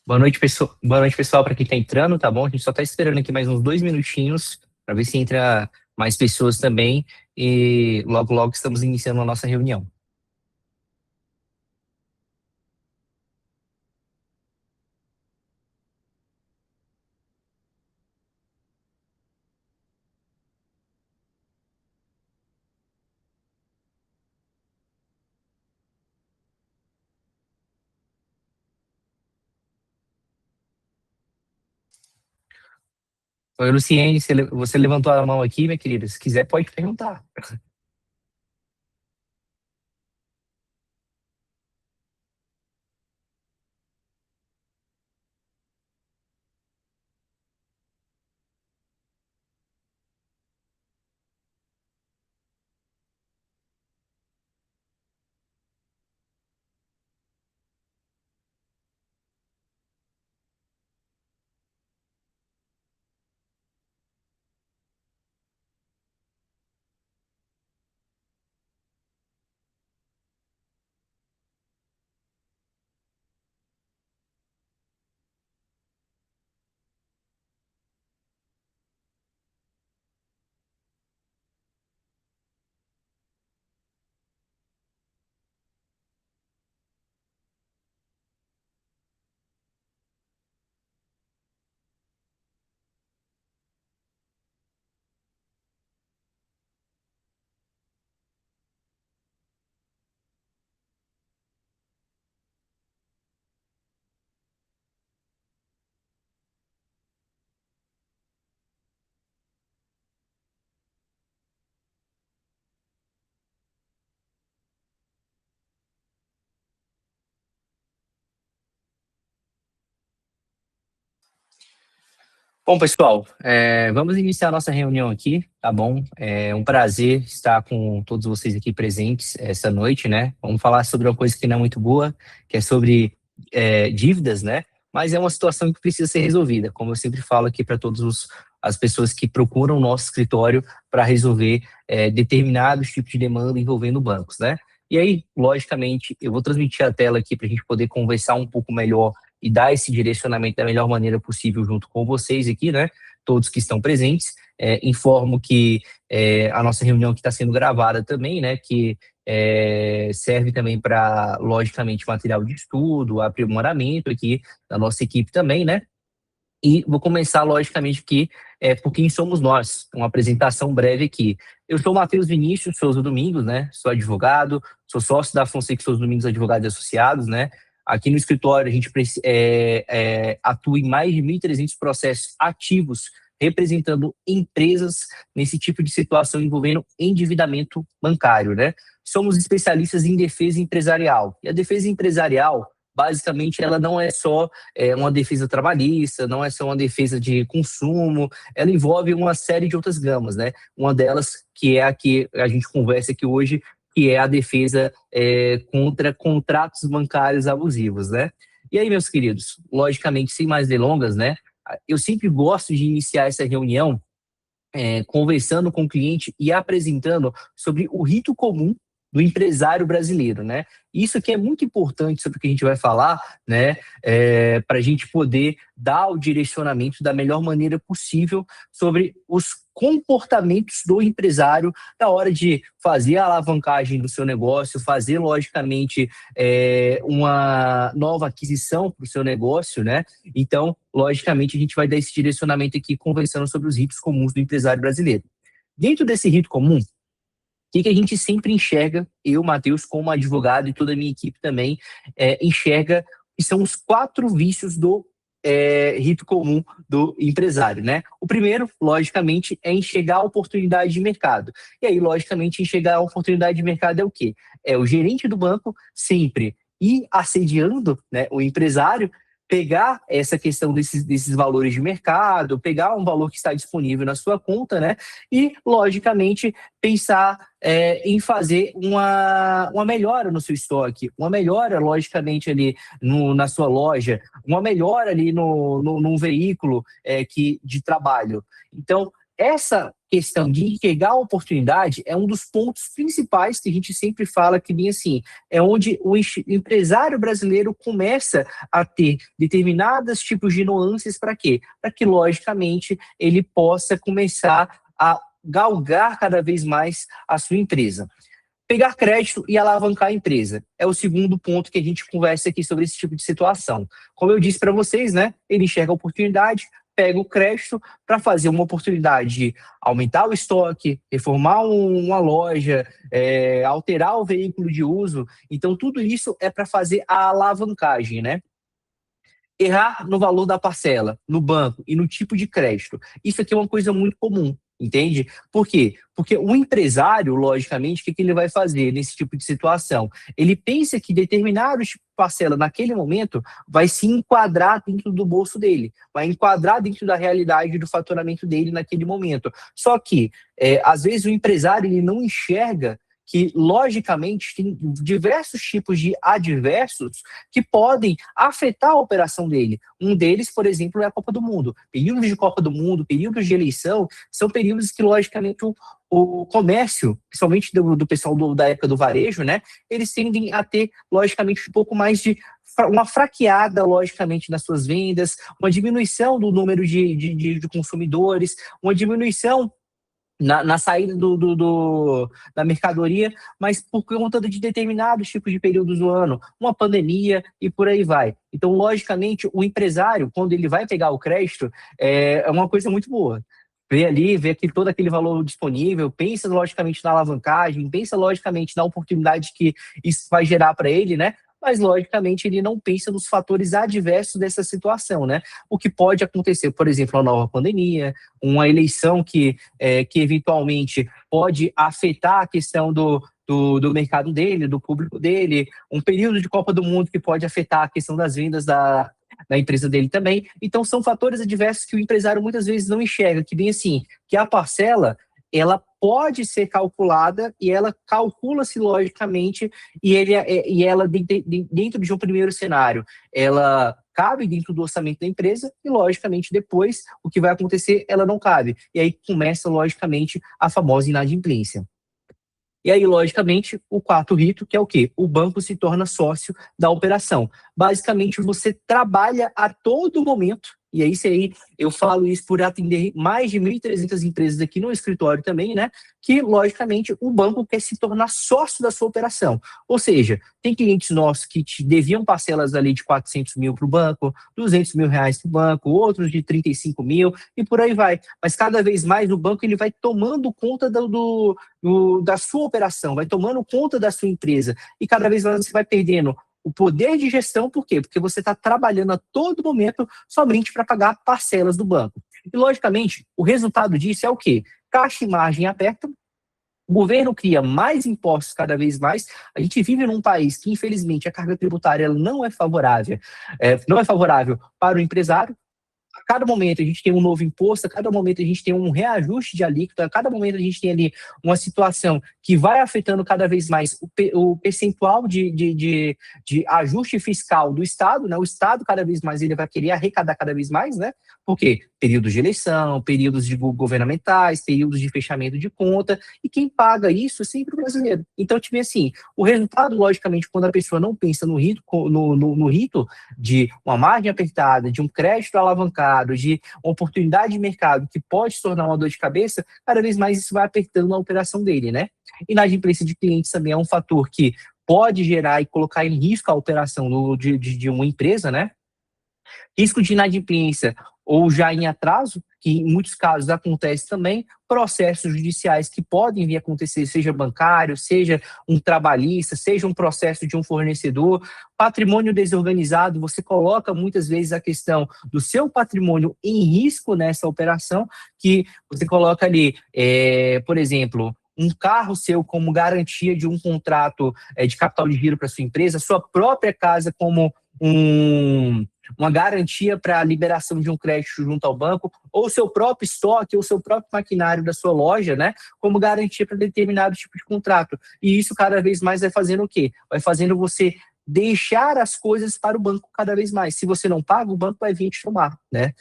Boa noite, pessoal, para quem está entrando, tá bom? A gente só está esperando aqui mais uns 2 minutinhos para ver se entra mais pessoas também e logo, logo estamos iniciando a nossa reunião. Oi, Luciene, você levantou a mão aqui, minha querida. Se quiser, pode perguntar. Bom, pessoal, vamos iniciar a nossa reunião aqui, tá bom? É um prazer estar com todos vocês aqui presentes essa noite, né? Vamos falar sobre uma coisa que não é muito boa, que é sobre dívidas, né? Mas é uma situação que precisa ser resolvida, como eu sempre falo aqui para todas as pessoas que procuram o nosso escritório para resolver determinados tipos de demanda envolvendo bancos, né? E aí, logicamente, eu vou transmitir a tela aqui para a gente poder conversar um pouco melhor e dar esse direcionamento da melhor maneira possível junto com vocês aqui, né? Todos que estão presentes. Informo que a nossa reunião aqui está sendo gravada também, né? Que serve também para, logicamente, material de estudo, aprimoramento aqui da nossa equipe também, né? E vou começar, logicamente, aqui por quem somos nós. Uma apresentação breve aqui. Eu sou o Matheus Vinícius Souza Domingos, né? Sou advogado, sou sócio da Fonseca Souza Domingos Advogados e Associados, né? Aqui no escritório, a gente atua em mais de 1.300 processos ativos, representando empresas nesse tipo de situação envolvendo endividamento bancário, né? Somos especialistas em defesa empresarial. E a defesa empresarial, basicamente, ela não é só uma defesa trabalhista, não é só uma defesa de consumo, ela envolve uma série de outras gamas, né? Uma delas, que é a que a gente conversa aqui hoje, que é a defesa contra contratos bancários abusivos, né? E aí, meus queridos, logicamente, sem mais delongas, né? Eu sempre gosto de iniciar essa reunião conversando com o cliente e apresentando sobre o rito comum do empresário brasileiro, né? Isso aqui é muito importante sobre o que a gente vai falar, né? Para a gente poder dar o direcionamento da melhor maneira possível sobre os comportamentos do empresário na hora de fazer a alavancagem do seu negócio, fazer, logicamente, uma nova aquisição para o seu negócio, né? Então, logicamente, a gente vai dar esse direcionamento aqui conversando sobre os ritos comuns do empresário brasileiro. Dentro desse rito comum, que a gente sempre enxerga, eu, Matheus, como advogado e toda a minha equipe também, enxerga que são os 4 vícios do rito comum do empresário, né? O primeiro, logicamente, é enxergar a oportunidade de mercado. E aí, logicamente, enxergar a oportunidade de mercado é o quê? É o gerente do banco sempre ir assediando, né, o empresário, pegar essa questão desses valores de mercado, pegar um valor que está disponível na sua conta, né? E, logicamente, pensar em fazer uma melhora no seu estoque, uma melhora, logicamente, ali na sua loja, uma melhora ali num veículo de trabalho. Então, essa questão de enxergar a oportunidade é um dos pontos principais que a gente sempre fala que, bem assim, é onde o empresário brasileiro começa a ter determinados tipos de nuances para quê? Para que, logicamente, ele possa começar a galgar cada vez mais a sua empresa. Pegar crédito e alavancar a empresa. É o segundo ponto que a gente conversa aqui sobre esse tipo de situação. Como eu disse para vocês, né? Ele enxerga a oportunidade, pega o crédito para fazer uma oportunidade de aumentar o estoque, reformar uma loja, alterar o veículo de uso. Então, tudo isso é para fazer a alavancagem, né? Errar no valor da parcela, no banco e no tipo de crédito. Isso aqui é uma coisa muito comum, entende? Por quê? Porque o empresário, logicamente, o que ele vai fazer nesse tipo de situação? Ele pensa que determinado tipo de parcela naquele momento vai se enquadrar dentro do bolso dele, vai enquadrar dentro da realidade do faturamento dele naquele momento. Só que, às vezes, o empresário ele não enxerga que, logicamente, tem diversos tipos de adversos que podem afetar a operação dele. Um deles, por exemplo, é a Copa do Mundo. Períodos de Copa do Mundo, períodos de eleição, são períodos que, logicamente, o comércio, principalmente do pessoal da época do varejo, né, eles tendem a ter, logicamente, um pouco mais de uma fraqueada, logicamente, nas suas vendas, uma diminuição do número de consumidores, uma diminuição na saída da mercadoria, mas por conta de determinados tipos de períodos do ano, uma pandemia e por aí vai. Então, logicamente, o empresário, quando ele vai pegar o crédito, é uma coisa muito boa. Vê ali, vê todo aquele valor disponível, pensa logicamente na alavancagem, pensa logicamente na oportunidade que isso vai gerar para ele, né? Mas, logicamente, ele não pensa nos fatores adversos dessa situação, né? O que pode acontecer, por exemplo, uma nova pandemia, uma eleição que eventualmente pode afetar a questão do mercado dele, do público dele, um período de Copa do Mundo que pode afetar a questão das vendas da empresa dele também. Então, são fatores adversos que o empresário muitas vezes não enxerga, que bem assim, que a parcela ela pode ser calculada e ela calcula-se logicamente e ela dentro de um primeiro cenário, ela cabe dentro do orçamento da empresa e logicamente depois o que vai acontecer, ela não cabe. E aí começa logicamente a famosa inadimplência. E aí, logicamente, o quarto rito, que é o quê? O banco se torna sócio da operação. Basicamente, você trabalha a todo momento, e aí eu falo isso por atender mais de 1.300 empresas aqui no escritório também, né? Que, logicamente, o banco quer se tornar sócio da sua operação. Ou seja, tem clientes nossos que te deviam parcelas ali de 400 mil para o banco, 200 mil reais para o banco, outros de 35 mil e por aí vai. Mas cada vez mais o banco ele vai tomando conta da sua operação, vai tomando conta da sua empresa e cada vez mais você vai perdendo o poder de gestão. Por quê? Porque você está trabalhando a todo momento somente para pagar parcelas do banco. E, logicamente, o resultado disso é o quê? Caixa e margem aperta, o governo cria mais impostos cada vez mais. A gente vive num país que, infelizmente, a carga tributária ela não é favorável para o empresário. A cada momento a gente tem um novo imposto, a cada momento a gente tem um reajuste de alíquota, a cada momento a gente tem ali uma situação que vai afetando cada vez mais o percentual de ajuste fiscal do Estado, né? O Estado cada vez mais ele vai querer arrecadar cada vez mais, né? Por quê? Períodos de eleição, períodos governamentais, períodos de fechamento de conta, e quem paga isso é sempre o brasileiro. Então, tipo assim, o resultado, logicamente, quando a pessoa não pensa no rito de uma margem apertada, de um crédito alavancado, de uma oportunidade de mercado que pode se tornar uma dor de cabeça, cada vez mais isso vai apertando a operação dele, né? Inadimplência de clientes também é um fator que pode gerar e colocar em risco a operação de uma empresa, né? Risco de inadimplência ou já em atraso, que em muitos casos acontece também, processos judiciais que podem vir a acontecer, seja bancário, seja um trabalhista, seja um processo de um fornecedor, patrimônio desorganizado, você coloca muitas vezes a questão do seu patrimônio em risco nessa operação, que você coloca ali, por exemplo, um carro seu como garantia de um contrato de capital de giro para sua empresa, sua própria casa como uma garantia para a liberação de um crédito junto ao banco, ou seu próprio estoque, ou seu próprio maquinário da sua loja, né, como garantia para determinado tipo de contrato. E isso cada vez mais vai fazendo o quê? Vai fazendo você deixar as coisas para o banco cada vez mais. Se você não paga, o banco vai vir te tomar, né?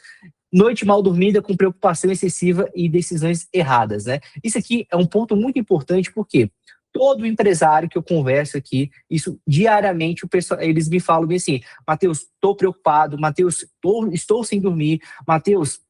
Noite mal dormida com preocupação excessiva e decisões erradas, né? Isso aqui é um ponto muito importante porque todo empresário que eu converso aqui, isso diariamente, eles me falam bem assim, Matheus, estou preocupado, Matheus, estou sem dormir, Matheus,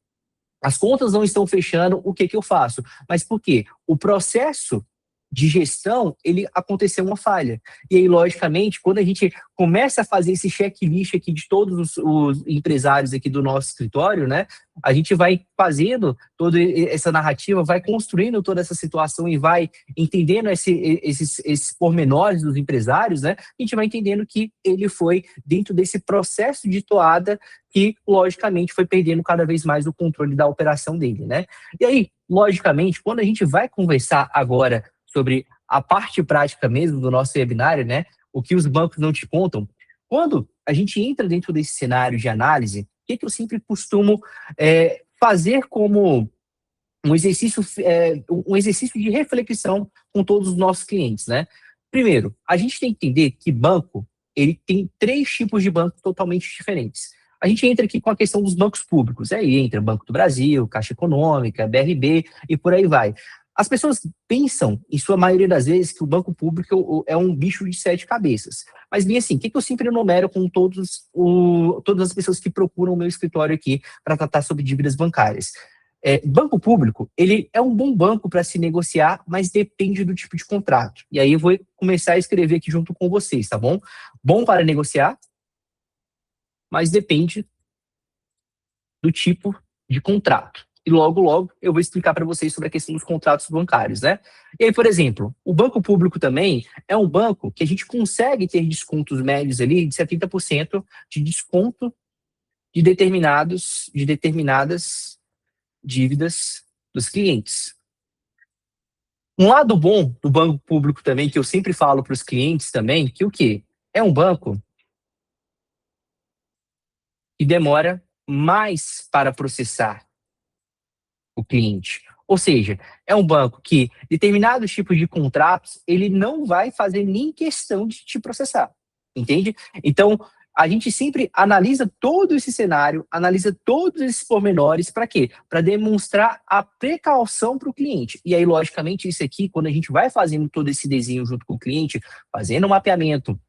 as contas não estão fechando, o que que eu faço? Mas por quê? O processo de gestão, ele aconteceu uma falha. E aí, logicamente, quando a gente começa a fazer esse checklist aqui de todos os empresários aqui do nosso escritório, né? A gente vai fazendo toda essa narrativa, vai construindo toda essa situação e vai entendendo esses pormenores dos empresários, né? A gente vai entendendo que ele foi dentro desse processo de toada que, logicamente, foi perdendo cada vez mais o controle da operação dele, né? E aí, logicamente, quando a gente vai conversar agora sobre a parte prática mesmo do nosso webinário, né? O que os bancos não te contam. Quando a gente entra dentro desse cenário de análise, o que eu sempre costumo fazer como um exercício de reflexão com todos os nossos clientes, né? Primeiro, a gente tem que entender que banco, ele tem 3 tipos de bancos totalmente diferentes. A gente entra aqui com a questão dos bancos públicos, aí entra Banco do Brasil, Caixa Econômica, BRB e por aí vai. As pessoas pensam, em sua maioria das vezes, que o banco público é um bicho de 7 cabeças. Mas, bem assim, o que eu sempre enumero com todas as pessoas que procuram o meu escritório aqui para tratar sobre dívidas bancárias? Banco público, ele é um bom banco para se negociar, mas depende do tipo de contrato. E aí eu vou começar a escrever aqui junto com vocês, tá bom? Bom para negociar, mas depende do tipo de contrato. E logo, logo, eu vou explicar para vocês sobre a questão dos contratos bancários, né? E aí, por exemplo, o banco público também é um banco que a gente consegue ter descontos médios ali de 70% de desconto de determinadas dívidas dos clientes. Um lado bom do banco público também, que eu sempre falo para os clientes também, que o quê? É um banco que demora mais para processar o cliente. Ou seja, é um banco que determinados tipos de contratos ele não vai fazer nem questão de te processar, entende? Então, a gente sempre analisa todo esse cenário, analisa todos esses pormenores, para quê? Para demonstrar a precaução para o cliente. E aí, logicamente, isso aqui, quando a gente vai fazendo todo esse desenho junto com o cliente, fazendo o mapeamento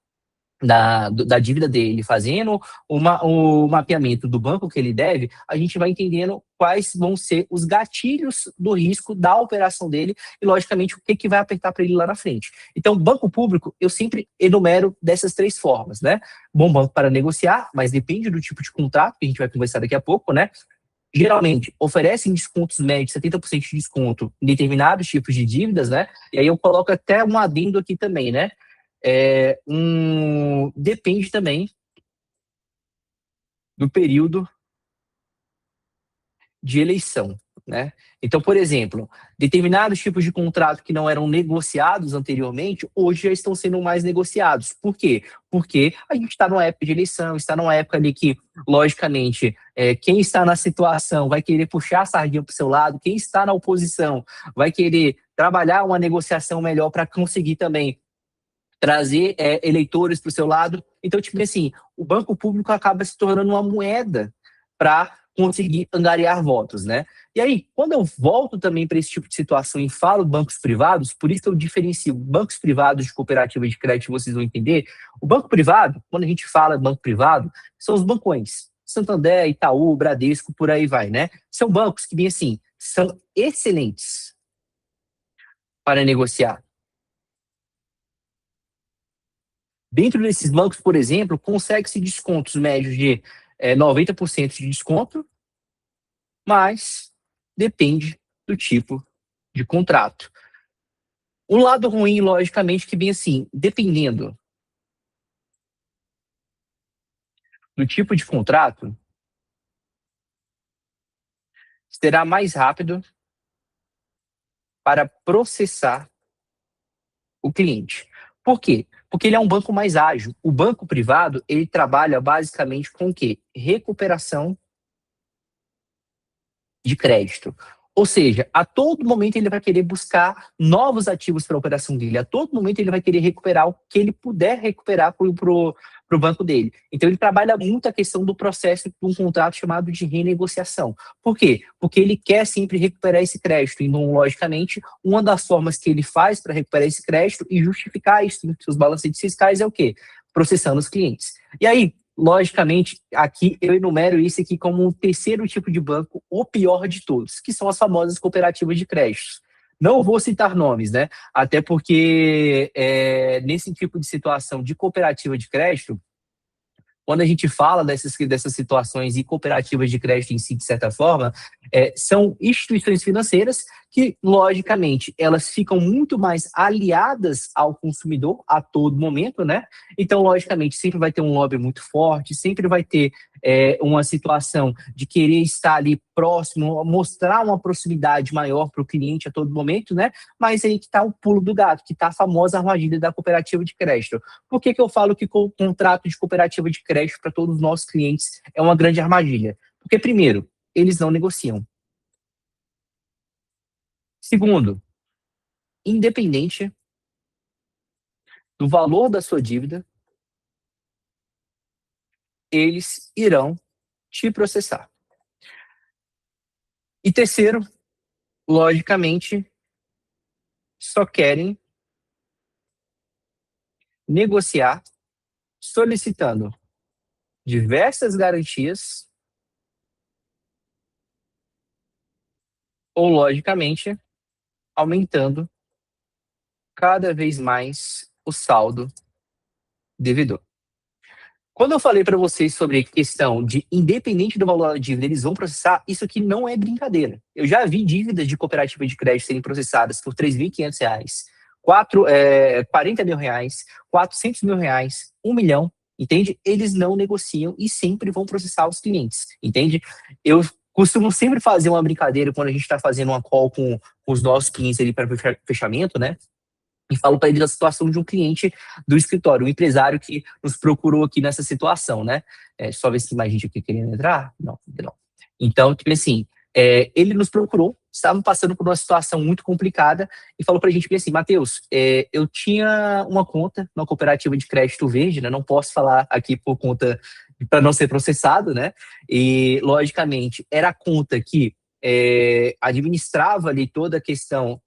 da dívida dele, fazendo o mapeamento do banco que ele deve, a gente vai entendendo quais vão ser os gatilhos do risco da operação dele e, logicamente, o que vai apertar para ele lá na frente. Então, banco público, eu sempre enumero dessas 3 formas, né? Bom banco para negociar, mas depende do tipo de contrato, que a gente vai conversar daqui a pouco, né? Geralmente, oferecem descontos médios, 70% de desconto em determinados tipos de dívidas, né? E aí eu coloco até um adendo aqui também, né? Depende também do período de eleição, né? Então, por exemplo, determinados tipos de contrato que não eram negociados anteriormente, hoje já estão sendo mais negociados. Por quê? Porque a gente está numa época de eleição, está numa época ali que, logicamente, quem está na situação vai querer puxar a sardinha para o seu lado, quem está na oposição vai querer trabalhar uma negociação melhor para conseguir também trazer eleitores para o seu lado. Então, tipo assim, o banco público acaba se tornando uma moeda para conseguir angariar votos, né? E aí, quando eu volto também para esse tipo de situação e falo bancos privados, por isso que eu diferencio bancos privados de cooperativas de crédito, vocês vão entender. O banco privado, quando a gente fala banco privado, são os bancões. Santander, Itaú, Bradesco, por aí vai, né? São bancos que, bem assim, são excelentes para negociar. Dentro desses bancos, por exemplo, consegue-se descontos médios de 90% de desconto, mas depende do tipo de contrato. Um lado ruim, logicamente, que bem assim, dependendo do tipo de contrato, será mais rápido para processar o cliente. Por quê? Porque ele é um banco mais ágil. O banco privado, ele trabalha basicamente com o quê? Recuperação de crédito. Ou seja, a todo momento ele vai querer buscar novos ativos para a operação dele, a todo momento ele vai querer recuperar o que ele puder recuperar para o banco dele. Então ele trabalha muito a questão do processo de um contrato chamado de renegociação. Por quê? Porque ele quer sempre recuperar esse crédito. Então, logicamente, uma das formas que ele faz para recuperar esse crédito e justificar isso nos seus balancetes fiscais é o quê? Processando os clientes. E aí, logicamente, aqui eu enumero isso aqui como um terceiro tipo de banco, o pior de todos, que são as famosas cooperativas de créditos. Não vou citar nomes, né? Até porque nesse tipo de situação de cooperativa de crédito, quando a gente fala dessas situações e cooperativas de crédito em si, de certa forma, são instituições financeiras que, logicamente, elas ficam muito mais aliadas ao consumidor a todo momento, né? Então, logicamente, sempre vai ter um lobby muito forte, sempre vai ter uma situação de querer estar ali próximo, mostrar uma proximidade maior para o cliente a todo momento, né? Mas aí que está o pulo do gato, que está a famosa armadilha da cooperativa de crédito. Por que eu falo que o contrato de cooperativa de crédito para todos os nossos clientes é uma grande armadilha? Porque, primeiro, eles não negociam. Segundo, independente do valor da sua dívida, eles irão te processar. E terceiro, logicamente, só querem negociar solicitando diversas garantias ou, logicamente, aumentando cada vez mais o saldo devedor. Quando eu falei para vocês sobre a questão de, independente do valor da dívida, eles vão processar, isso aqui não é brincadeira. Eu já vi dívidas de cooperativa de crédito serem processadas por R$3.500, 40 mil reais, 400 mil reais, 1 milhão, entende? Eles não negociam e sempre vão processar os clientes, entende? Eu costumo sempre fazer uma brincadeira quando a gente está fazendo uma call com os nossos clientes ali para fechamento, né? E falo para ele da situação de um cliente do escritório, um empresário que nos procurou aqui nessa situação, né? Só ver se tem mais gente aqui querendo entrar. Não, não. Então, tipo assim, ele nos procurou, estavam passando por uma situação muito complicada e falou para a gente assim, Matheus, eu tinha uma conta na cooperativa de crédito verde, né? Não posso falar aqui por conta para não ser processado, né? E, logicamente, era a conta que administrava ali toda a questão.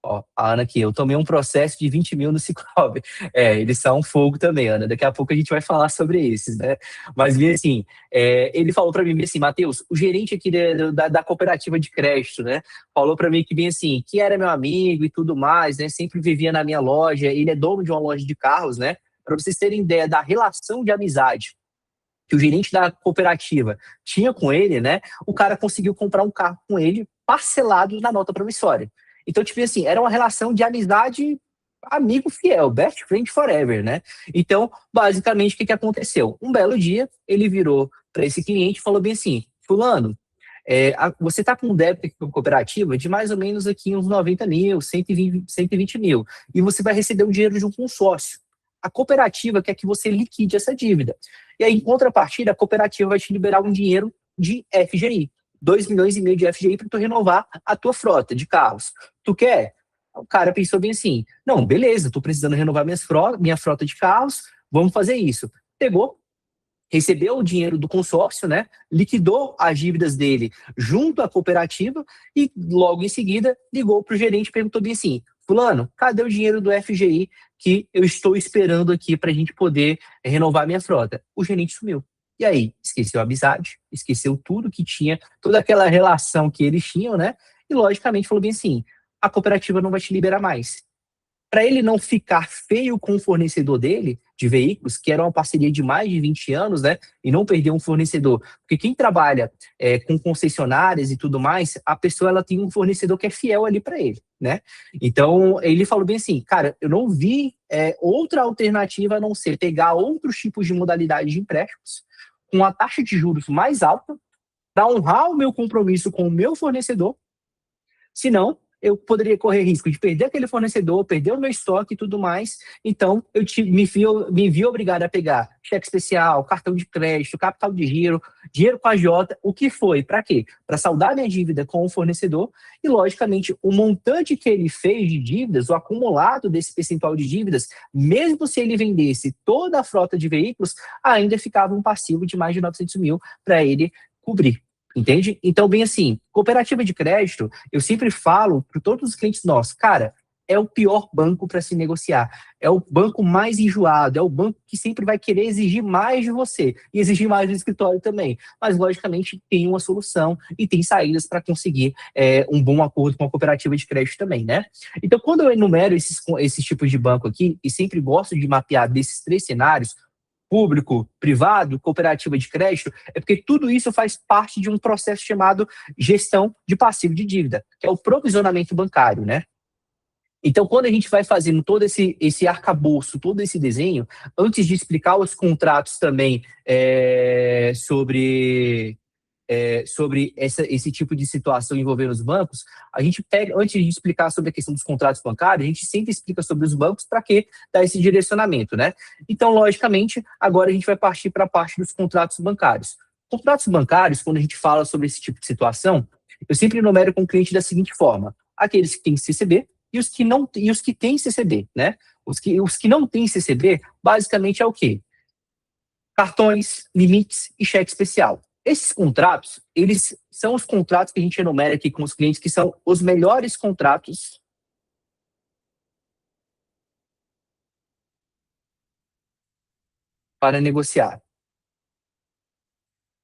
Ó, a Ana aqui, eu tomei um processo de 20 mil no Cicobi. Eles são fogo também, Ana. Daqui a pouco a gente vai falar sobre esses, né? Mas, assim, ele falou para mim assim, Matheus, o gerente aqui da cooperativa de crédito, né? Falou para mim que, bem assim, que era meu amigo e tudo mais, né? Sempre vivia na minha loja. Ele é dono de uma loja de carros, né? Para vocês terem ideia da relação de amizade que o gerente da cooperativa tinha com ele, né? O cara conseguiu comprar um carro com ele parcelado na nota promissória. Então, tipo assim, era uma relação de amizade, amigo fiel, best friend forever, né? Então, basicamente, o que aconteceu? Um belo dia, ele virou para esse cliente e falou bem assim, fulano, você está com um débito aqui com a cooperativa de mais ou menos aqui uns 90 mil, 120 mil, e você vai receber o dinheiro de um consórcio. A cooperativa quer que você liquide essa dívida. E aí, em contrapartida, a cooperativa vai te liberar um dinheiro de FGI. 2 milhões e meio de FGI para tu renovar a tua frota de carros. Tu quer? O cara pensou bem assim, não, beleza, tô precisando renovar minha frota de carros, vamos fazer isso. Pegou, recebeu o dinheiro do consórcio, né? Liquidou as dívidas dele junto à cooperativa e logo em seguida ligou para o gerente e perguntou bem assim, fulano, cadê o dinheiro do FGI que eu estou esperando aqui para a gente poder renovar minha frota? O gerente sumiu. E aí, esqueceu a amizade, esqueceu tudo que tinha, toda aquela relação que eles tinham, né? E logicamente falou bem assim, a cooperativa não vai te liberar mais. Para ele não ficar feio com o fornecedor dele de veículos, que era uma parceria de mais de 20 anos, né? E não perder um fornecedor. Porque quem trabalha com concessionárias e tudo mais, a pessoa ela tem um fornecedor que é fiel ali para ele, né? Então, ele falou bem assim, cara, eu não vi outra alternativa a não ser pegar outros tipos de modalidade de empréstimos com a taxa de juros mais alta para honrar o meu compromisso com o meu fornecedor. Senão, eu poderia correr risco de perder aquele fornecedor, perder o meu estoque e tudo mais. Então, me vi obrigado a pegar cheque especial, cartão de crédito, capital de giro, dinheiro com a Jota, o que foi? Para quê? Para saldar minha dívida com o fornecedor e, logicamente, o montante que ele fez de dívidas, o acumulado desse percentual de dívidas, mesmo se ele vendesse toda a frota de veículos, ainda ficava um passivo de mais de 900 mil para ele cobrir. Entende? Então, bem assim, cooperativa de crédito, eu sempre falo para todos os clientes nossos, cara, é o pior banco para se negociar. É o banco mais enjoado, é o banco que sempre vai querer exigir mais de você e exigir mais do escritório também. Mas, logicamente, tem uma solução e tem saídas para conseguir um bom acordo com a cooperativa de crédito também, né? Então, quando eu enumero esses tipos de banco aqui, e sempre gosto de mapear desses 3 cenários, público, privado, cooperativa de crédito, é porque tudo isso faz parte de um processo chamado gestão de passivo de dívida, que é o provisionamento bancário, né? Então, quando a gente vai fazendo todo esse arcabouço, todo esse desenho, antes de explicar os contratos também sobre esse tipo de situação envolvendo os bancos, a gente pega, antes de explicar sobre a questão dos contratos bancários, a gente sempre explica sobre os bancos para que dar esse direcionamento, né? Então, logicamente, agora a gente vai partir para a parte dos contratos bancários. Contratos bancários, quando a gente fala sobre esse tipo de situação, eu sempre enumero com o cliente da seguinte forma: aqueles que têm CCB e os que não e os que têm CCB, né? Os que não têm CCB, basicamente é o quê? Cartões, limites e cheque especial. Esses contratos, eles são os contratos que a gente enumera aqui com os clientes, que são os melhores contratos para negociar.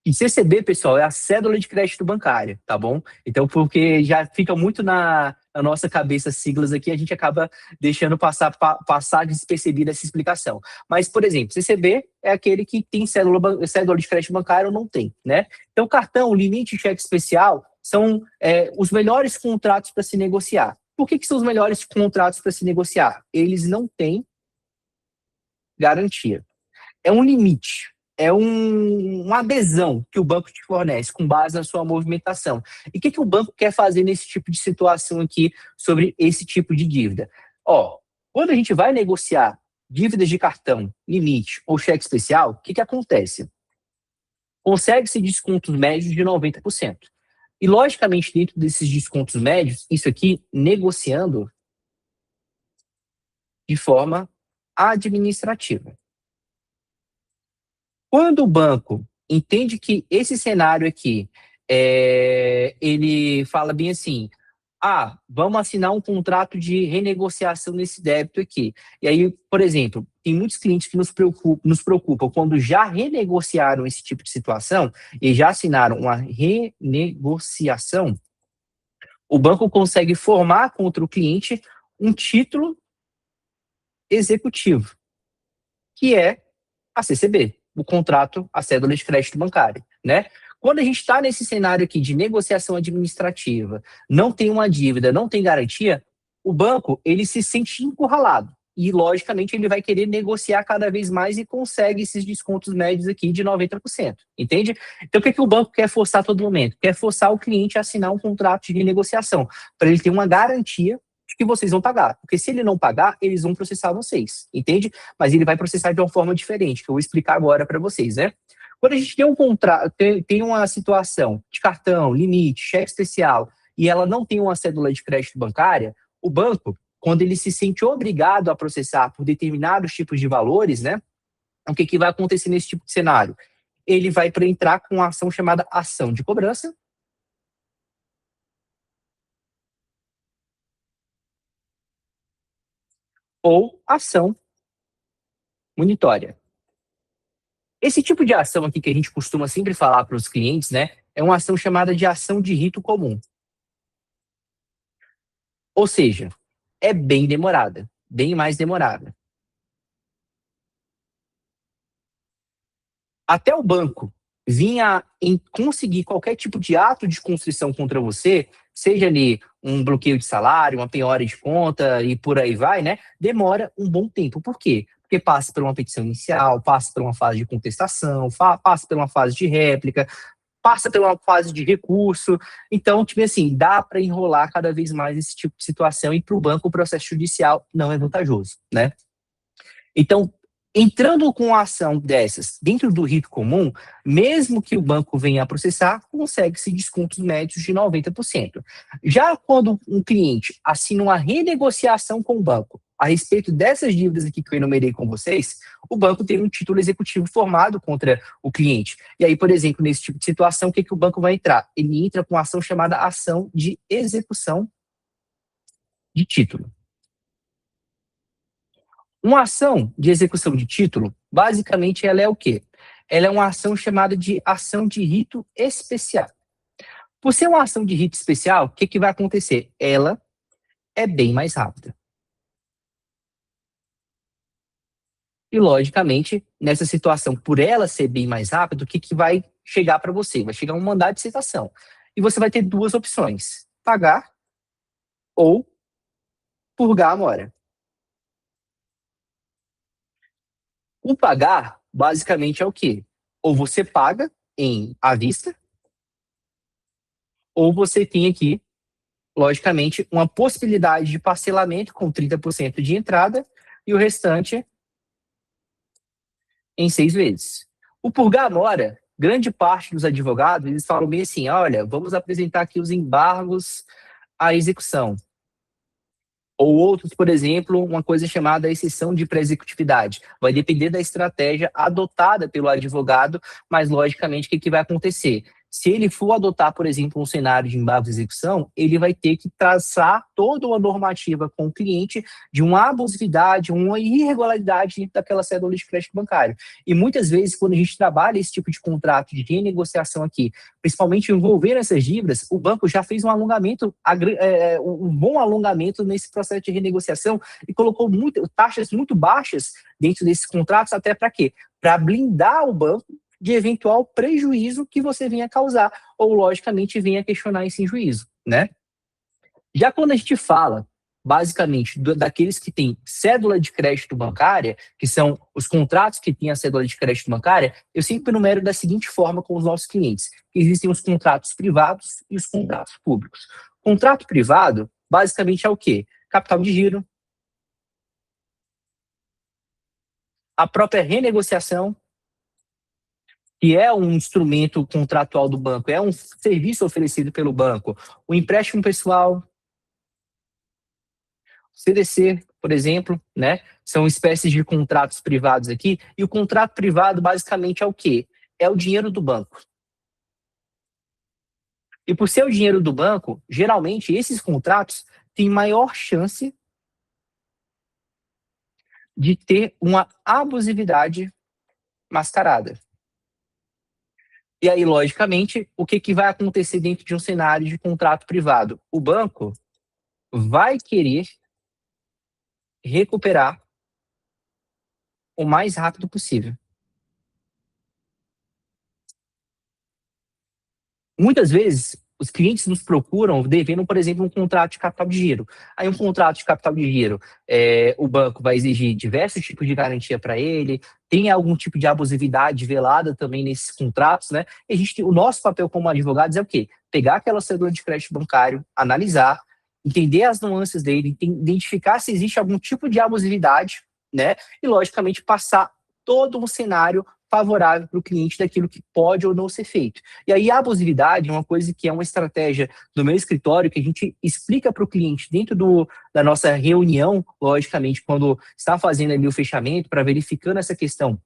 E CCB, pessoal, é a cédula de crédito bancária, tá bom? Então, porque já fica muito na nossa cabeça siglas aqui, a gente acaba deixando passar despercebida essa explicação. Mas, por exemplo, CCB é aquele que tem cédula de crédito bancário ou não tem, né? Então, cartão, limite e cheque especial são os melhores contratos para se negociar. Por que são os melhores contratos para se negociar? Eles não têm garantia. É um limite, uma adesão que o banco te fornece com base na sua movimentação. E o que o banco quer fazer nesse tipo de situação aqui sobre esse tipo de dívida? Quando a gente vai negociar dívidas de cartão, limite ou cheque especial, o que acontece? Consegue-se descontos médios de 90%. E, logicamente, dentro desses descontos médios, isso aqui negociando de forma administrativa. Quando o banco entende que esse cenário aqui, ele fala bem assim, vamos assinar um contrato de renegociação nesse débito aqui. E aí, por exemplo, tem muitos clientes que nos preocupam quando já renegociaram esse tipo de situação e já assinaram uma renegociação, o banco consegue formar contra o cliente um título executivo, que é a CCB, o contrato, a cédula de crédito bancário, né? Quando a gente está nesse cenário aqui de negociação administrativa, não tem uma dívida, não tem garantia, o banco, ele se sente encurralado. E, logicamente, ele vai querer negociar cada vez mais e consegue esses descontos médios aqui de 90%, entende? Então, o que o banco quer forçar a todo momento? Quer forçar o cliente a assinar um contrato de renegociação, para ele ter uma garantia de que vocês vão pagar. Porque se ele não pagar, eles vão processar vocês, entende? Mas ele vai processar de uma forma diferente, que eu vou explicar agora para vocês, né? Quando a gente tem um contrato, tem uma situação de cartão, limite, cheque especial, e ela não tem uma cédula de crédito bancária, o banco, quando ele se sente obrigado a processar por determinados tipos de valores, né? O que vai acontecer nesse tipo de cenário? Ele vai entrar com uma ação chamada ação de cobrança, ou ação monitória. Esse tipo de ação aqui que a gente costuma sempre falar para os clientes, né, é uma ação chamada de ação de rito comum. Ou seja, é bem demorada, bem mais demorada. Até o banco vinha em conseguir qualquer tipo de ato de constrição contra você, seja ali um bloqueio de salário, uma penhora de conta e por aí vai, né? Demora um bom tempo. Por quê? Porque passa por uma petição inicial, passa por uma fase de contestação, passa por uma fase de réplica, passa por uma fase de recurso. Então, tipo assim, dá para enrolar cada vez mais esse tipo de situação e para o banco o processo judicial não é vantajoso, né? Então, entrando com uma ação dessas dentro do rito comum, mesmo que o banco venha a processar, consegue-se descontos médios de 90%. Já quando um cliente assina uma renegociação com o banco a respeito dessas dívidas aqui que eu enumerei com vocês, o banco tem um título executivo formado contra o cliente. E aí, por exemplo, nesse tipo de situação, o que, que o banco vai entrar? Ele entra com uma ação chamada ação de execução de título. Uma ação de execução de título, basicamente, ela é o quê? Ela é uma ação chamada de ação de rito especial. Por ser uma ação de rito especial, o que, que vai acontecer? Ela é bem mais rápida. E, logicamente, nessa situação, por ela ser bem mais rápida, o que, que vai chegar para você? Vai chegar um mandado de citação. E você vai ter duas opções: pagar ou purgar a mora. O pagar, basicamente, é o quê? Ou você paga à vista, ou você tem aqui, logicamente, uma possibilidade de parcelamento com 30% de entrada e o restante em 6 vezes. O purgar a mora, grande parte dos advogados, eles falam bem assim, olha, vamos apresentar aqui os embargos à execução. Ou outros, por exemplo, uma coisa chamada exceção de pré-executividade. Vai depender da estratégia adotada pelo advogado, mas, logicamente, o que vai acontecer? Se ele for adotar, por exemplo, um cenário de embargo de execução, ele vai ter que traçar toda uma normativa com o cliente de uma abusividade, uma irregularidade dentro daquela cédula de crédito bancário. E muitas vezes, quando a gente trabalha esse tipo de contrato de renegociação aqui, principalmente envolvendo essas dívidas, o banco já fez um alongamento, um bom alongamento nesse processo de renegociação e colocou taxas muito baixas dentro desses contratos, até para quê? Para blindar o banco de eventual prejuízo que você venha causar, ou logicamente venha questionar esse juízo, né? Já quando a gente fala, basicamente, daqueles que têm cédula de crédito bancária, que são os contratos que têm a cédula de crédito bancária, eu sempre enumero da seguinte forma com os nossos clientes. Existem os contratos privados e os contratos públicos. Contrato privado, basicamente, é o quê? Capital de giro, a própria renegociação, que é um instrumento contratual do banco, é um serviço oferecido pelo banco, o empréstimo pessoal, CDC, por exemplo, né? São espécies de contratos privados aqui, e o contrato privado basicamente é o quê? É o dinheiro do banco. E por ser o dinheiro do banco, geralmente esses contratos têm maior chance de ter uma abusividade mascarada. E aí, logicamente, o que vai acontecer dentro de um cenário de contrato privado? O banco vai querer recuperar o mais rápido possível. Muitas vezes, os clientes nos procuram devendo, por exemplo, um contrato de capital de giro. Aí, um contrato de capital de giro, o banco vai exigir diversos tipos de garantia para ele, tem algum tipo de abusividade velada também nesses contratos, né? E o nosso papel como advogados é o quê? Pegar aquela cédula de crédito bancário, analisar, entender as nuances dele, identificar se existe algum tipo de abusividade, né? E, logicamente, passar todo um cenário favorável para o cliente daquilo que pode ou não ser feito. E aí a abusividade é uma coisa que é uma estratégia do meu escritório que a gente explica para o cliente dentro da nossa reunião, logicamente, quando está fazendo ali o fechamento, para verificando essa questão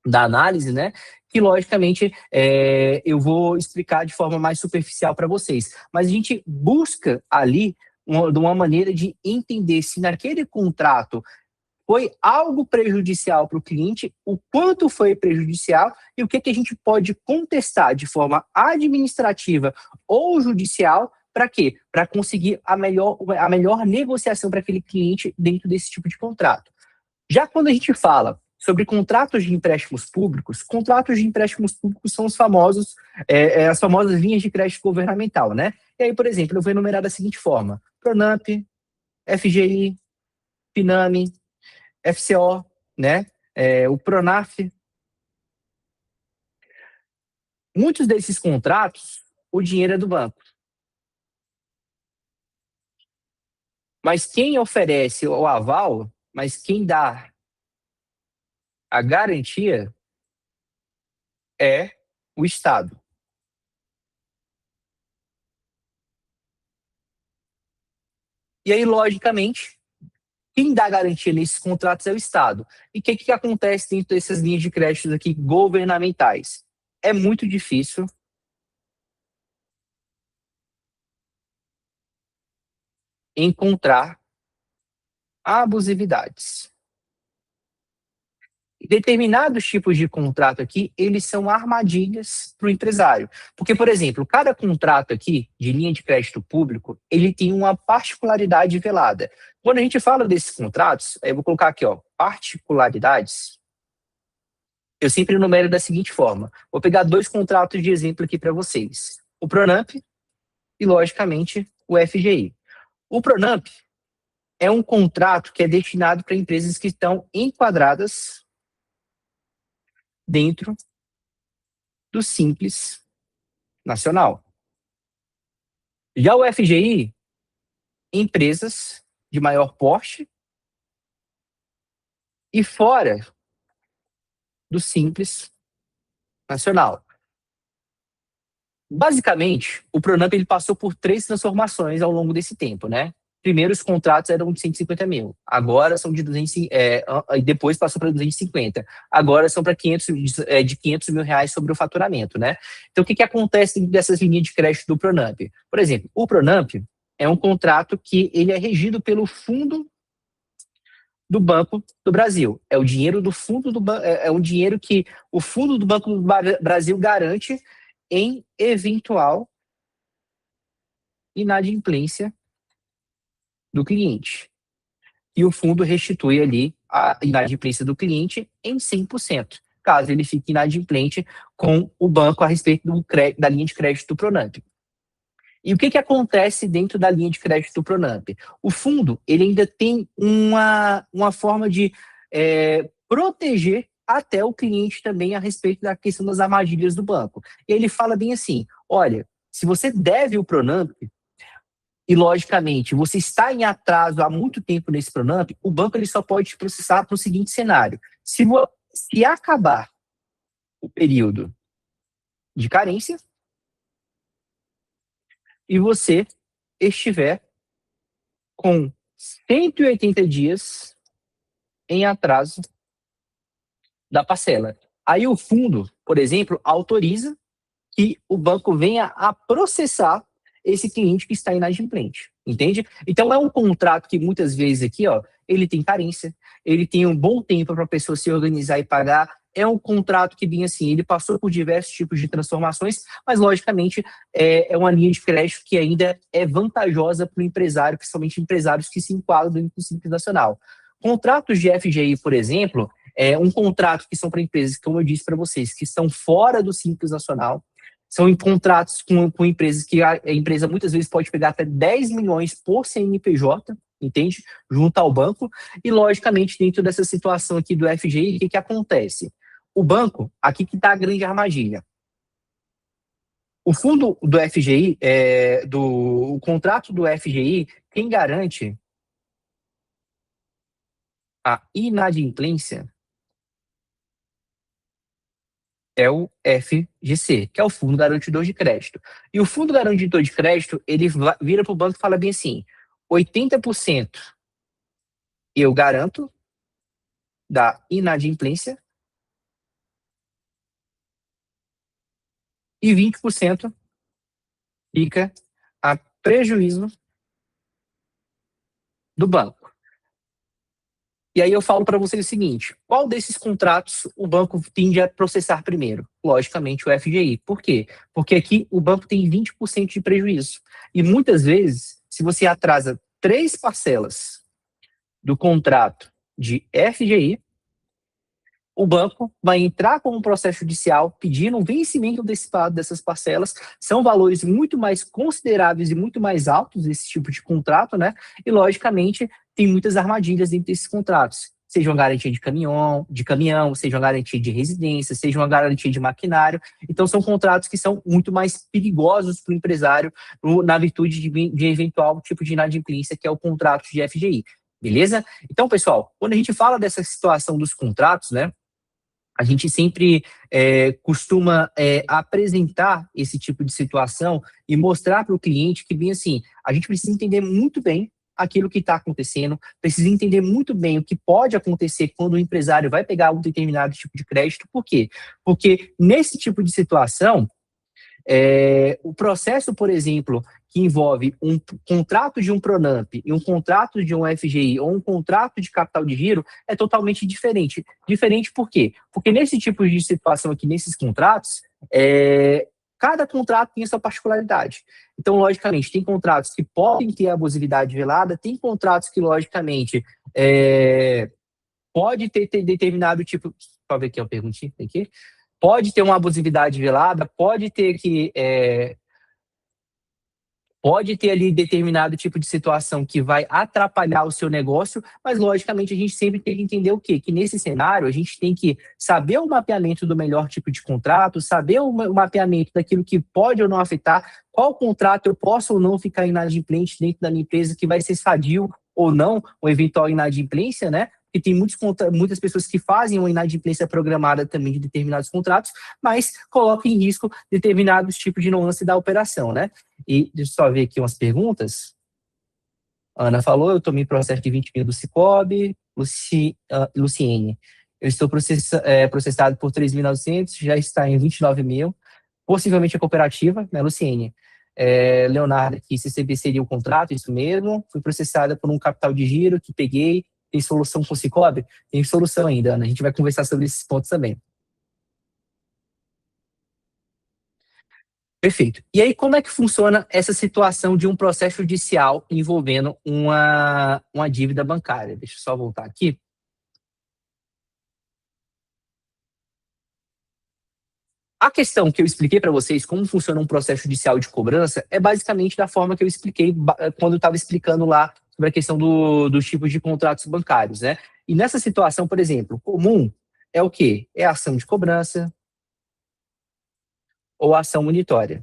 da análise, né? Que logicamente eu vou explicar de forma mais superficial para vocês. Mas a gente busca ali de uma maneira de entender se naquele contrato foi algo prejudicial para o cliente, o quanto foi prejudicial e o que a gente pode contestar de forma administrativa ou judicial. Para quê? Para conseguir a melhor negociação para aquele cliente dentro desse tipo de contrato. Já quando a gente fala sobre contratos de empréstimos públicos são as famosas linhas de crédito governamental, né? E aí, por exemplo, eu vou enumerar da seguinte forma: Pronamp, FGI, Finame, FCO, né? O Pronaf. Muitos desses contratos, o dinheiro é do banco. Mas quem oferece o aval, mas quem dá a garantia é o Estado. E aí, logicamente, quem dá garantia nesses contratos é o Estado. E o que acontece dentro dessas linhas de créditos aqui governamentais? É muito difícil encontrar abusividades. Determinados tipos de contrato aqui, eles são armadilhas para o empresário. Porque, por exemplo, cada contrato aqui de linha de crédito público, ele tem uma particularidade velada. Quando a gente fala desses contratos, eu vou colocar aqui, ó, particularidades. Eu sempre enumero da seguinte forma. Vou pegar dois contratos de exemplo aqui para vocês. O Pronamp e, logicamente, o FGI. O Pronamp é um contrato que é destinado para empresas que estão enquadradas dentro do Simples Nacional. Já o FGI, empresas de maior porte e fora do Simples Nacional. Basicamente, o Pronamp ele passou por 3 transformações ao longo desse tempo, né? Primeiro, os contratos eram de 150 mil. Agora são de 200, depois passou para 250. Agora são para de 500 mil reais sobre o faturamento, né? Então, o que acontece dentro dessas linhas de crédito do Pronamp? Por exemplo, o Pronamp é um contrato que ele é regido pelo Fundo do Banco do Brasil. É o dinheiro do fundo do é um dinheiro que o Fundo do Banco do Brasil garante em eventual inadimplência do cliente. E o fundo restitui ali a inadimplência do cliente em 100%, caso ele fique inadimplente com o banco a respeito da linha de crédito do Pronamp. E o que acontece dentro da linha de crédito do Pronamp? O fundo ele ainda tem uma forma de proteger até o cliente também a respeito da questão das armadilhas do banco. E ele fala bem assim, olha, se você deve o Pronamp, e, logicamente, você está em atraso há muito tempo nesse Pronamp, o banco ele só pode te processar para o seguinte cenário. Se acabar o período de carência e você estiver com 180 dias em atraso da parcela. Aí o fundo, por exemplo, autoriza que o banco venha a processar esse cliente que está inadimplente, entende? Então é um contrato que muitas vezes aqui, ó, ele tem carência, ele tem um bom tempo para a pessoa se organizar e pagar. É um contrato que, bem assim, ele passou por diversos tipos de transformações, mas logicamente é uma linha de crédito que ainda é vantajosa para o empresário, principalmente empresários que se enquadram dentro do Simples Nacional. Contratos de FGI, por exemplo, é um contrato que são para empresas, como eu disse para vocês, que estão fora do Simples Nacional. São em contratos com empresas que a empresa muitas vezes pode pegar até 10 milhões por CNPJ, entende? Junto ao banco. E, logicamente, dentro dessa situação aqui do FGI, o que acontece? O banco, aqui que está a grande armadilha. O fundo do FGI, o contrato do FGI, quem garante a inadimplência é o FGC, que é o Fundo Garantidor de Crédito. E o Fundo Garantidor de Crédito, ele vira para o banco e fala bem assim, 80% eu garanto da inadimplência e 20% fica a prejuízo do banco. E aí eu falo para vocês o seguinte, qual desses contratos o banco tende a processar primeiro? Logicamente o FGI. Por quê? Porque aqui o banco tem 20% de prejuízo. E muitas vezes, se você atrasa 3 parcelas do contrato de FGI, o banco vai entrar com um processo judicial pedindo um vencimento antecipado dessas parcelas. São valores muito mais consideráveis e muito mais altos desse tipo de contrato, né? E, logicamente, tem muitas armadilhas dentro desses contratos. seja uma garantia de caminhão, seja uma garantia de residência, seja uma garantia de maquinário. Então, são contratos que são muito mais perigosos para o empresário na virtude de eventual tipo de inadimplência, que é o contrato de FGI. Beleza? Então, pessoal, quando a gente fala dessa situação dos contratos, né, a gente sempre costuma apresentar esse tipo de situação e mostrar para o cliente que, bem assim, a gente precisa entender muito bem aquilo que está acontecendo, precisa entender muito bem o que pode acontecer quando o empresário vai pegar um determinado tipo de crédito. Por quê? Porque nesse tipo de situação, o processo, por exemplo, que envolve um contrato de um Pronamp e um contrato de um FGI ou um contrato de capital de giro é totalmente diferente. Diferente por quê? Porque nesse tipo de situação aqui, nesses contratos, cada contrato tem a sua particularidade. Então, logicamente, tem contratos que podem ter abusividade velada, tem contratos que, logicamente, pode ter determinado tipo... Deixa eu ver aqui uma perguntinha aqui. Pode ter uma abusividade velada, pode ter ali determinado tipo de situação que vai atrapalhar o seu negócio, mas logicamente a gente sempre tem que entender o quê? Que nesse cenário a gente tem que saber o mapeamento do melhor tipo de contrato, saber o mapeamento daquilo que pode ou não afetar, qual contrato eu posso ou não ficar inadimplente dentro da minha empresa, que vai ser sadio ou não, uma eventual inadimplência, né? E tem muitas pessoas que fazem uma inadimplência programada também de determinados contratos, mas colocam em risco determinados tipos de nuance da operação, né? E deixa eu só ver aqui umas perguntas. Ana falou, eu tomei processo de 20 mil do Cicobi. Luciene, eu estou processado por 3.900, já está em 29 mil. Possivelmente a cooperativa, né, Luciene? Leonardo, aqui, CCB seria o contrato, isso mesmo. Fui processada por um capital de giro que peguei. Tem solução com o Cicobi? Tem solução ainda, Ana. A gente vai conversar sobre esses pontos também. Perfeito. E aí, como é que funciona essa situação de um processo judicial envolvendo uma dívida bancária? Deixa eu só voltar aqui. A questão que eu expliquei para vocês, como funciona um processo judicial de cobrança, é basicamente da forma que eu expliquei quando eu estava explicando lá sobre a questão dos tipos de contratos bancários, né? E nessa situação, por exemplo, comum é o quê? É a ação de cobrança ou a ação monitória.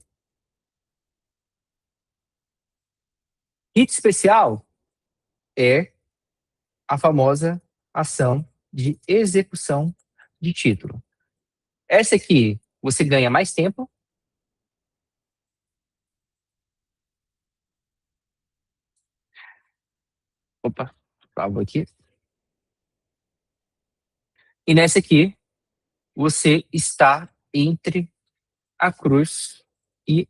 Rito especial é a famosa ação de execução de título. Essa aqui, você ganha mais tempo. Opa, travo aqui. E nessa aqui, você está entre a cruz e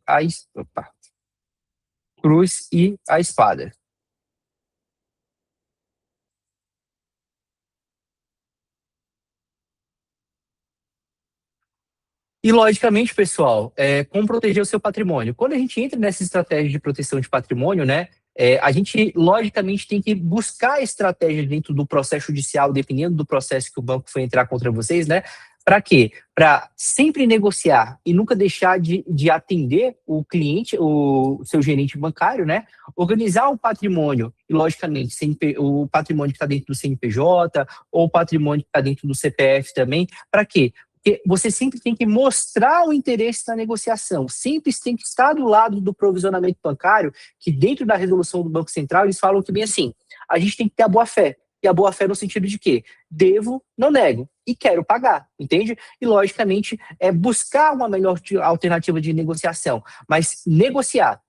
cruz e a espada. E, logicamente, pessoal, como proteger o seu patrimônio? Quando a gente entra nessa estratégia de proteção de patrimônio, né, a gente, logicamente, tem que buscar estratégias dentro do processo judicial, dependendo do processo que o banco foi entrar contra vocês, né? Para quê? Para sempre negociar e nunca deixar de atender o cliente, o seu gerente bancário, né? Organizar o patrimônio, e, logicamente, o patrimônio que está dentro do CNPJ, ou o patrimônio que está dentro do CPF também. Para quê? Porque você sempre tem que mostrar o interesse na negociação, sempre tem que estar do lado do provisionamento bancário, que dentro da resolução do Banco Central, eles falam que bem assim, a gente tem que ter a boa-fé. E a boa-fé no sentido de quê? Devo, não nego, e quero pagar, entende? E, logicamente, é buscar uma melhor alternativa de negociação, mas negociar,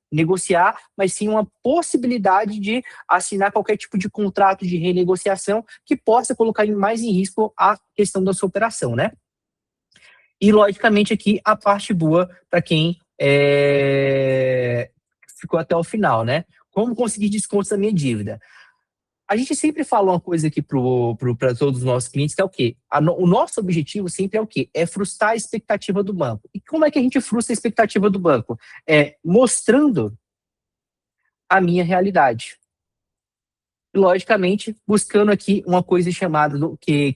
mas sim uma possibilidade de assinar qualquer tipo de contrato de renegociação que possa colocar mais em risco a questão da sua operação, né? E, logicamente, aqui a parte boa para quem ficou até o final, né? Como conseguir descontos da minha dívida? A gente sempre fala uma coisa aqui para todos os nossos clientes, que é o quê? O nosso objetivo sempre é o quê? É frustrar a expectativa do banco. E como é que a gente frustra a expectativa do banco? Mostrando a minha realidade. Logicamente, buscando aqui uma coisa chamada, que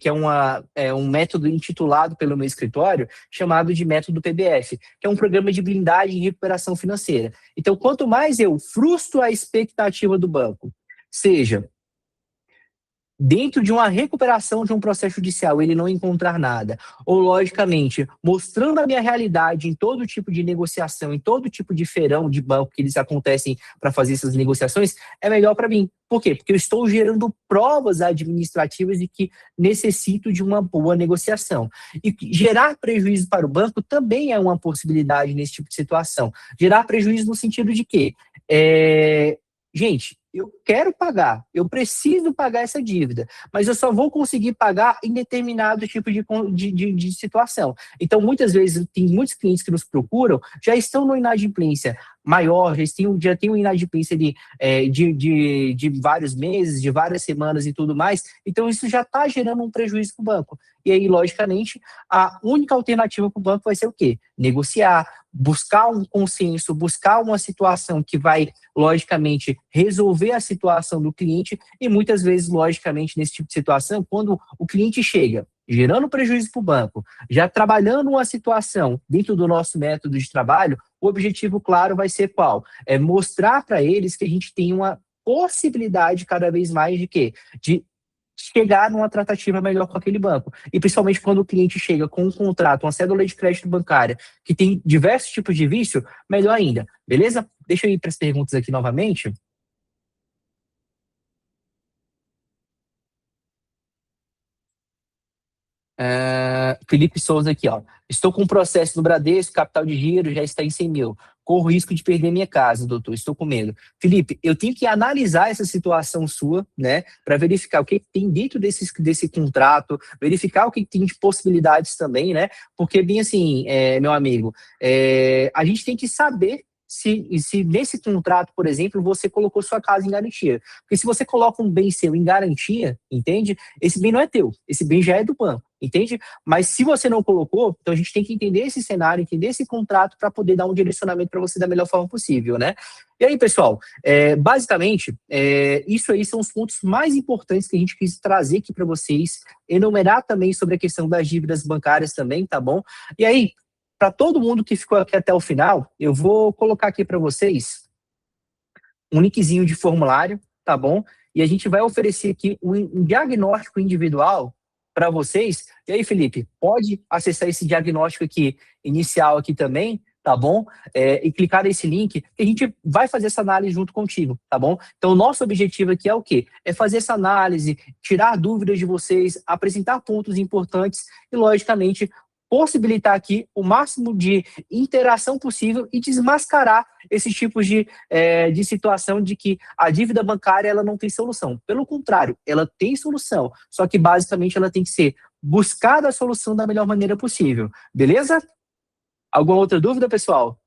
é um método intitulado pelo meu escritório, chamado de método PBF, que é um programa de blindagem e recuperação financeira. Então, quanto mais eu frustro a expectativa do banco, seja dentro de uma recuperação de um processo judicial, ele não encontrar nada, ou logicamente, mostrando a minha realidade em todo tipo de negociação, em todo tipo de feirão de banco que eles acontecem para fazer essas negociações, é melhor para mim. Por quê? Porque eu estou gerando provas administrativas de que necessito de uma boa negociação. E gerar prejuízo para o banco também é uma possibilidade nesse tipo de situação. Gerar prejuízo no sentido de que gente, eu quero pagar, eu preciso pagar essa dívida, mas eu só vou conseguir pagar em determinado tipo de situação. Então, muitas vezes, tem muitos clientes que nos procuram, já estão no inadimplência maior, já tem uma inadimplência de vários meses, de várias semanas e tudo mais, então isso já está gerando um prejuízo para o banco. E aí, logicamente, a única alternativa para o banco vai ser o quê? Negociar, buscar um consenso, buscar uma situação que vai, logicamente, resolver a situação do cliente e muitas vezes, logicamente, nesse tipo de situação, quando o cliente chega gerando prejuízo para o banco, já trabalhando uma situação dentro do nosso método de trabalho, o objetivo, claro, vai ser qual? É mostrar para eles que a gente tem uma possibilidade cada vez mais de quê? De chegar numa tratativa melhor com aquele banco. E principalmente quando o cliente chega com um contrato, uma cédula de crédito bancária, que tem diversos tipos de vício, melhor ainda. Beleza? Deixa eu ir para as perguntas aqui novamente. Felipe Souza aqui, ó. Estou com um processo no Bradesco, capital de giro já está em 100 mil. Corro risco de perder minha casa, doutor. Estou com medo. Felipe, eu tenho que analisar essa situação sua, né, para verificar o que tem dentro desse contrato, verificar o que tem de possibilidades também, né? Porque, bem assim, meu amigo, a gente tem que saber se nesse contrato, por exemplo, você colocou sua casa em garantia. Porque se você coloca um bem seu em garantia, entende? Esse bem não é teu, esse bem já é do banco, entende? Mas se você não colocou, então a gente tem que entender esse cenário, entender esse contrato para poder dar um direcionamento para você da melhor forma possível, né? E aí, pessoal, basicamente, isso aí são os pontos mais importantes que a gente quis trazer aqui para vocês, enumerar também sobre a questão das dívidas bancárias também, tá bom? E aí, para todo mundo que ficou aqui até o final, eu vou colocar aqui para vocês um linkzinho de formulário, tá bom? E a gente vai oferecer aqui um diagnóstico individual para vocês. E aí, Felipe, pode acessar esse diagnóstico aqui inicial aqui também, tá bom? E clicar nesse link, que a gente vai fazer essa análise junto contigo, tá bom? Então, o nosso objetivo aqui é o quê? É fazer essa análise, tirar dúvidas de vocês, apresentar pontos importantes e, logicamente, possibilitar aqui o máximo de interação possível e desmascarar esses tipos de situação de que a dívida bancária ela não tem solução. Pelo contrário, ela tem solução, só que basicamente ela tem que ser buscada a solução da melhor maneira possível. Beleza? Alguma outra dúvida, pessoal?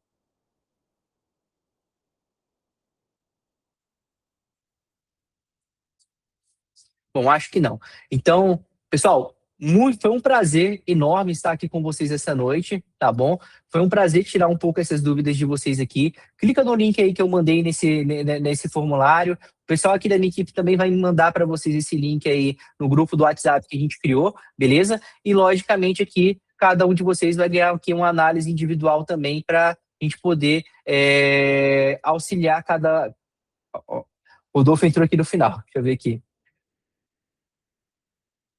Bom, acho que não. Então, pessoal, foi um prazer enorme estar aqui com vocês essa noite, tá bom? Foi um prazer tirar um pouco essas dúvidas de vocês aqui. Clica no link aí que eu mandei nesse formulário. O pessoal aqui da minha equipe também vai me mandar para vocês esse link aí no grupo do WhatsApp que a gente criou, beleza? E, logicamente, aqui, cada um de vocês vai ganhar aqui uma análise individual também para a gente poder auxiliar cada... Ó, o Rodolfo entrou aqui no final, deixa eu ver aqui.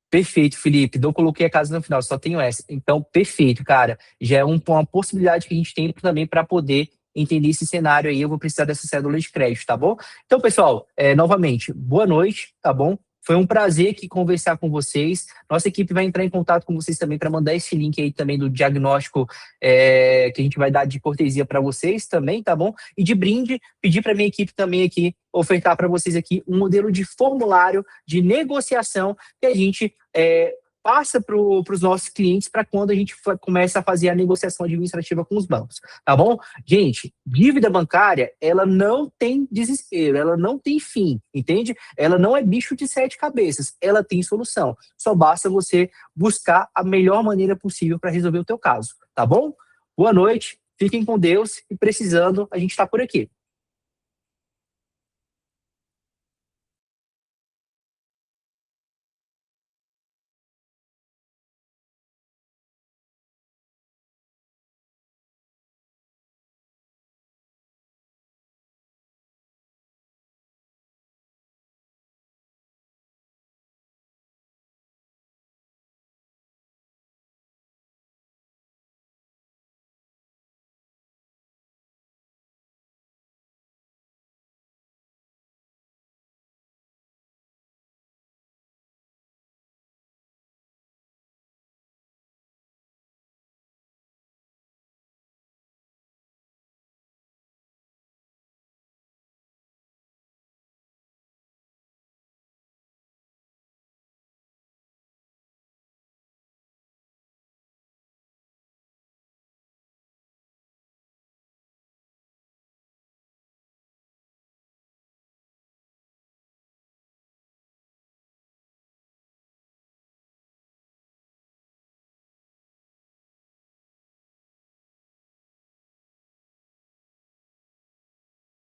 Perfeito, Felipe. Não coloquei a casa no final, só tenho essa. Então, perfeito, cara. Já é uma possibilidade que a gente tem também para poder entender esse cenário aí. Eu vou precisar dessa cédula de crédito, tá bom? Então, pessoal, novamente, boa noite, tá bom? Foi um prazer aqui conversar com vocês. Nossa equipe vai entrar em contato com vocês também para mandar esse link aí também do diagnóstico que a gente vai dar de cortesia para vocês também, tá bom? E de brinde, pedir para minha equipe também aqui ofertar para vocês aqui um modelo de formulário de negociação que a gente passa para os nossos clientes para quando a gente começa a fazer a negociação administrativa com os bancos, tá bom? Gente, dívida bancária, ela não tem desespero, ela não tem fim, entende? Ela não é bicho de sete cabeças, ela tem solução. Só basta você buscar a melhor maneira possível para resolver o teu caso, tá bom? Boa noite, fiquem com Deus e precisando, a gente está por aqui.